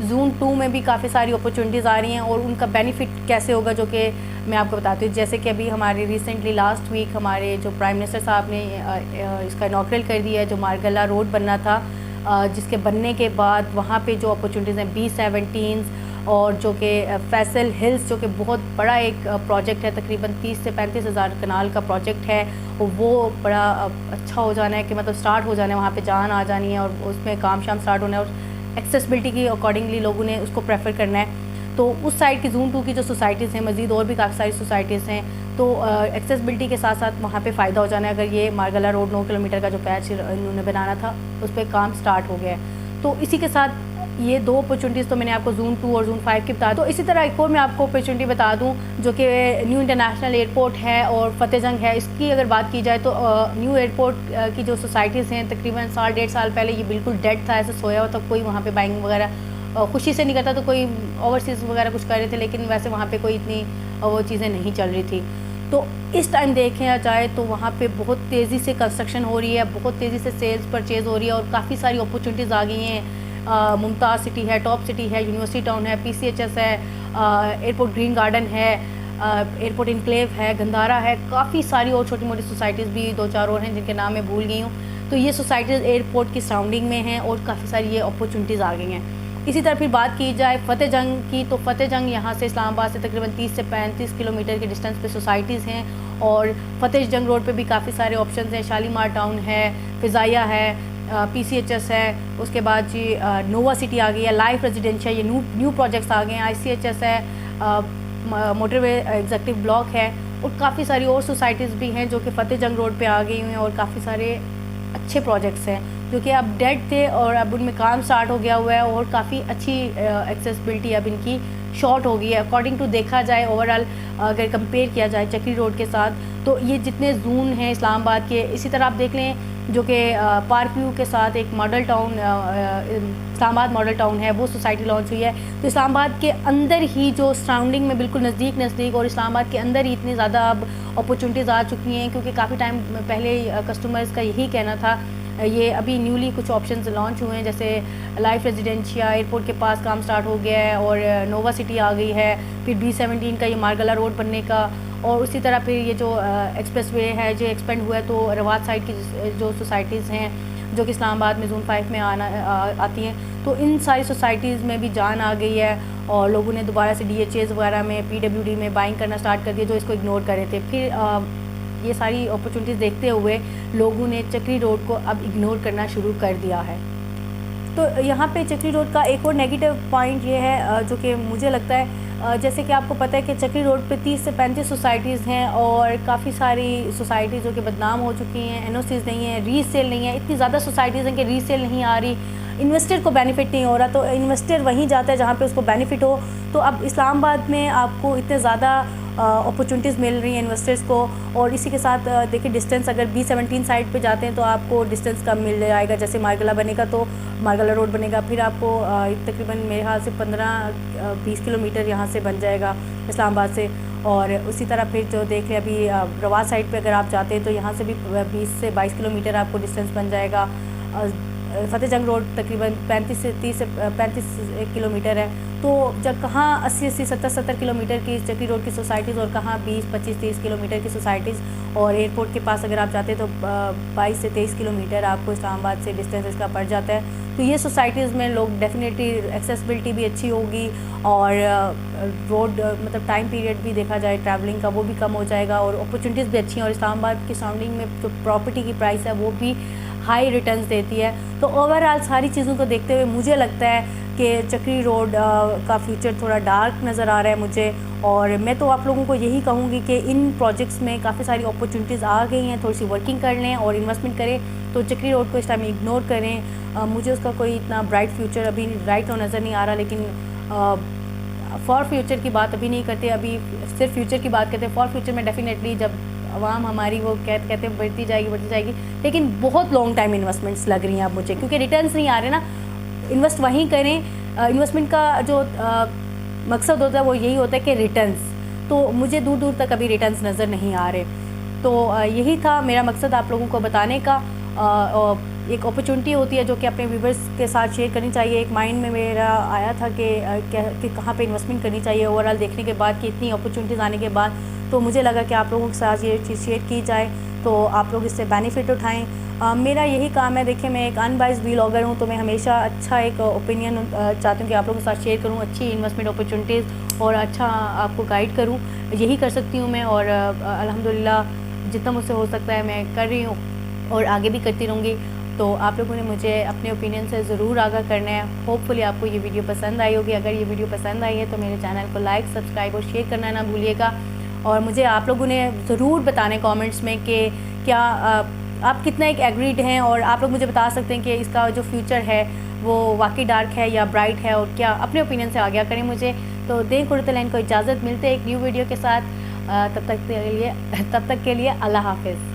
Zone 2 میں بھی کافی ساری اپرچونیٹیز آ رہی ہیں اور ان کا بینیفٹ کیسے ہوگا جو کہ میں آپ کو بتاتی ہوں. جیسے کہ ابھی ہمارے ریسنٹلی لاسٹ ویک ہمارے جو پرائم منسٹر صاحب نے اس کا انوگریل کر دیا ہے, جو مارگلا روڈ بننا تھا, جس کے بننے کے بعد وہاں پہ جو اپرچونیٹیز ہیں B17 اور جو کہ فیصل ہلز جو کہ بہت بڑا ایک پروجیکٹ ہے, تقریباً 30 سے 35 ہزار کنال کا پروجیکٹ ہے, وہ بڑا اچھا ہو جانا ہے کہ مطلب سٹارٹ ہو جانا ہے, وہاں پہ جان آ جانی ہے اور اس میں کام شام سٹارٹ ہونا ہے, اور ایکسیسبلٹی کی اکارڈنگلی لوگوں نے اس کو پریفر کرنا ہے. تو اس سائڈ کی زون 2 کی جو سوسائٹیز ہیں, مزید اور بھی کافی ساری سوسائٹیز ہیں, تو ایکسیسبلٹی کے ساتھ ساتھ وہاں پہ فائدہ ہو جانا ہے اگر یہ مارگلا روڈ 9 کلومیٹر کا جو پیچ انہوں نے بنانا تھا اس پہ کام سٹارٹ ہو گیا ہے. تو اسی کے ساتھ یہ 2 اپرچونیٹیز تو میں نے آپ کو زون 2 اور زون 5 کی بتا. تو اسی طرح ایک اور میں آپ کو اپرچونیٹی بتا دوں جو کہ نیو انٹرنیشنل ایئرپورٹ ہے اور فتح جنگ ہے. اس کی اگر بات کی جائے تو نیو ایئرپورٹ کی جو سوسائٹیز ہیں تقریباً 1.5 سال پہلے یہ بالکل ڈیڈ تھا, ایسے سویا ہوا تھا, کوئی وہاں پہ بائنگ وغیرہ خوشی سے نہیں کرتا, تو کوئی اوورسیز وغیرہ کچھ کر رہے تھے, لیکن ویسے وہاں پہ کوئی اتنی وہ چیزیں نہیں چل رہی تھی. تو اس ٹائم دیکھا جائے تو وہاں پہ بہت تیزی سے کنسٹرکشن ہو رہی ہے, بہت تیزی سے سیلز پرچیز ہو رہی ہے اور کافی ساری اپرچونیٹیز آ گئی ہیں. ممتاز سٹی ہے, ٹاپ سٹی ہے, یونیورسٹی ٹاؤن ہے, PCHS ہے, ایئرپورٹ گرین گارڈن ہے, ایئرپورٹ انکلیو ہے, گندھارا ہے, کافی ساری اور چھوٹی موٹی سوسائٹیز بھی 2-4 اور ہیں جن کے نام میں بھول گئی ہوں. تو یہ سوسائٹیز ایئرپورٹ کی سراؤنڈنگ میں ہیں اور کافی ساری یہ اپرچونیٹیز آ گئی ہیں. اسی طرح پھر بات کی جائے فتح جنگ کی, تو فتح جنگ یہاں سے اسلام آباد سے تقریباً 30 سے 35 کلومیٹر کے ڈسٹینس پہ سوسائٹیز ہیں, اور فتح جنگ روڈ پہ بھی کافی سارے آپشنز ہیں. شالیمار ٹاؤن ہے, فضائیہ ہے, PCHS ہے, اس کے بعد جی نووا سٹی آ گئی ہے, لائف ریزیڈینشیا, یہ نیو پروجیکٹس آ گئے ہیں, ICHS ہے, موٹر وے ایگزیکٹو بلاک ہے, اور کافی ساری اور سوسائٹیز بھی ہیں جو کہ فتح جنگ روڈ پہ آ گئی ہوئی ہیں, اور کافی سارے اچھے پروجیکٹس ہیں جو کہ اب ڈیڈ تھے اور اب ان میں کام سٹارٹ ہو گیا ہوا ہے, اور کافی اچھی ایکسیسبلٹی اب ان کی شارٹ ہو گئی ہے اکارڈنگ ٹو دیکھا جائے اوور آل. اگر کمپیئر کیا جائے چکری روڈ کے ساتھ, تو یہ جتنے زون ہیں اسلام آباد کے, اسی طرح آپ دیکھ لیں جو کہ پارک ویو کے ساتھ ایک ماڈل ٹاؤن اسلام آباد ماڈل ٹاؤن ہے, وہ سوسائٹی لانچ ہوئی ہے. تو اسلام آباد کے اندر ہی جو سراؤنڈنگ میں بالکل نزدیک اور اسلام آباد کے اندر ہی اتنی زیادہ اب اپرچونیٹیز آ چکی ہیں, کیونکہ کافی ٹائم پہلے کسٹمرز کا یہی کہنا تھا. یہ ابھی نیولی کچھ آپشنز لانچ ہوئے ہیں, جیسے لائف ریزیڈینشیا ایئرپورٹ کے پاس کام سٹارٹ ہو گیا ہے, اور نووا سٹی آ گئی ہے, پھر B17 کا یہ مارگلا روڈ بننے کا, اور اسی طرح پھر یہ جو ایکسپریس وے ہے جو ایکسپینڈ ہوا ہے, تو روات سائڈ کی جو سوسائٹیز ہیں جو کہ اسلام آباد میں زون 5 میں آتی ہیں, تو ان ساری سوسائٹیز میں بھی جان آ گئی ہے, اور لوگوں نے دوبارہ سے DHAs وغیرہ میں PWD میں بائنگ کرنا سٹارٹ کر دیا جو اس کو اگنور کر رہے تھے. پھر یہ ساری اپرچونیٹیز دیکھتے ہوئے لوگوں نے چکری روڈ کو اب اگنور کرنا شروع کر دیا ہے. تو یہاں پہ چکری روڈ کا ایک اور نیگیٹو پوائنٹ یہ ہے جو کہ مجھے لگتا ہے, جیسے کہ آپ کو پتہ ہے کہ چکری روڈ پہ 30 سے 35 سوسائٹیز ہیں, اور کافی ساری سوسائٹیز جو کہ بدنام ہو چکی ہیں, NOCs نہیں ہیں, ری سیل نہیں ہے, اتنی زیادہ سوسائٹیز ہیں کہ ری سیل نہیں آ رہی, انویسٹر کو بینیفٹ نہیں ہو رہا, تو انویسٹر وہیں جاتا ہے جہاں پہ اس کو بینیفٹ ہو. تو اب اسلام آباد میں آپ کو اتنے زیادہ اپرچونیٹیز مل رہی ہیں انویسٹرز کو, اور اسی کے ساتھ دیکھیں ڈسٹینس اگر B17 سائڈ پہ جاتے ہیں تو آپ کو ڈسٹینس کم مل جائے گا. جیسے مارگلا بنے گا تو مارگلا روڈ بنے گا, پھر آپ کو تقریباً میرے خیال سے 15-20 کلومیٹر یہاں سے بن جائے گا اسلام آباد سے. اور اسی طرح پھر جو دیکھ لیں ابھی روات سائڈ پہ اگر آپ جاتے ہیں تو یہاں سے بھی 20 سے 22 کلومیٹر آپ کو ڈسٹینس بن جائے گا. فتح جنگ روڈ تقریباً 35 سے 30 سے 35 کلومیٹر ہے, تو جب کہاں 80-80 70-70 کلومیٹر کی چکری روڈ کی سوسائٹیز, اور کہاں 20-25-30 کلومیٹر کی سوسائٹیز, اور ایئرپورٹ کے پاس اگر آپ جاتے ہیں تو 22 سے 23 کلومیٹر آپ کو اسلام آباد سے ڈسٹینس اس کا پڑ جاتا ہے. تو یہ سوسائٹیز میں لوگ ڈیفینیٹلی ایکسیسبلٹی بھی اچھی ہوگی, اور روڈ مطلب ٹائم پیریڈ بھی دیکھا جائے ٹریولنگ کا وہ بھی کم ہو جائے گا, اور اپرچونیٹیز بھی اچھی ہیں, اور اسلام آباد کی سراؤنڈنگ میں جو پراپرٹی کی پرائس ہے وہ بھی ہائی ریٹرنز دیتی ہے. تو اوور آل ساری چیزوں کو دیکھتے ہوئے مجھے لگتا ہے کہ چکری روڈ کا فیوچر تھوڑا ڈارک نظر آ رہا ہے مجھے, اور میں تو آپ لوگوں کو یہی کہوں گی کہ ان پروجیکٹس میں کافی ساری اپرچونیٹیز آ گئی ہیں, تھوڑی سی ورکنگ کر لیں اور انویسٹمنٹ کریں. تو چکری روڈ کو اس ٹائم اگنور کریں, مجھے اس کا کوئی اتنا برائٹ فیوچر ابھی رائٹ تو نظر نہیں آ رہا, لیکن فار فیوچر کی بات ابھی نہیں کرتے, ابھی صرف فیوچر کی بات کرتے ہیں. فار فیوچر میں ڈیفینیٹلی جب عوام ہماری وہ کہتے ہیں بڑھتی جائے گی, لیکن بہت لانگ ٹائم انویسٹمنٹس لگ رہی ہیں اب مجھے, کیونکہ ریٹرنس نہیں آ رہے نا. انویسٹ وہیں کریں, انویسٹمنٹ کا جو مقصد ہوتا ہے وہ یہی ہوتا ہے کہ ریٹرنس, تو مجھے دور دور تک ابھی ریٹرنس نظر نہیں آ رہے. تو یہی تھا میرا مقصد آپ لوگوں کو بتانے کا. ایک اپرچونٹی ہوتی ہے جو کہ اپنے ویورز کے ساتھ شیئر کرنی چاہیے. ایک مائنڈ میں میرا آیا تھا کہ کہاں پہ انویسٹمنٹ کرنی چاہیے اوور آل دیکھنے کے بعد, کہ اتنی اپرچونٹیز آنے کے بعد, تو مجھے لگا کہ آپ لوگوں کے ساتھ یہ چیز شیئر کی جائے تو آپ لوگ اس سے بینیفٹ اٹھائیں. میرا یہی کام ہے. دیکھیں میں ایک ان بائسڈ ولاگر ہوں, تو میں ہمیشہ اچھا ایک اوپینین چاہتی ہوں کہ آپ لوگوں کے ساتھ شیئر کروں, اچھی انویسٹمنٹ اپرچونٹیز, اور اچھا آپ کو گائیڈ کروں. یہی کر سکتی ہوں میں, اور الحمدللہ جتنا مجھ سے ہو سکتا ہے میں کر رہی ہوں اور آگے بھی کرتی رہوں گی. تو آپ لوگوں نے مجھے اپنے اوپینین سے ضرور آگاہ کرنا ہے. ہوپ فلی آپ کو یہ ویڈیو پسند آئی ہوگی. اگر یہ ویڈیو پسند آئی ہے تو میرے چینل کو لائک, سبسکرائب اور شیئر کرنا نہ بھولیے گا. اور مجھے آپ لوگوں نے ضرور بتانے کامنٹس میں کہ کیا آپ کتنا ایک ایگریڈ ہیں, اور آپ لوگ مجھے بتا سکتے ہیں کہ اس کا جو فیوچر ہے وہ واقعی ڈارک ہے یا برائٹ ہے, اور کیا اپنے اوپینین سے آگاہ کریں مجھے. تو دیں قرۃ العین کو اجازت, ملتے ہیں ایک نیو ویڈیو کے ساتھ. تب تک کے لیے اللہ حافظ.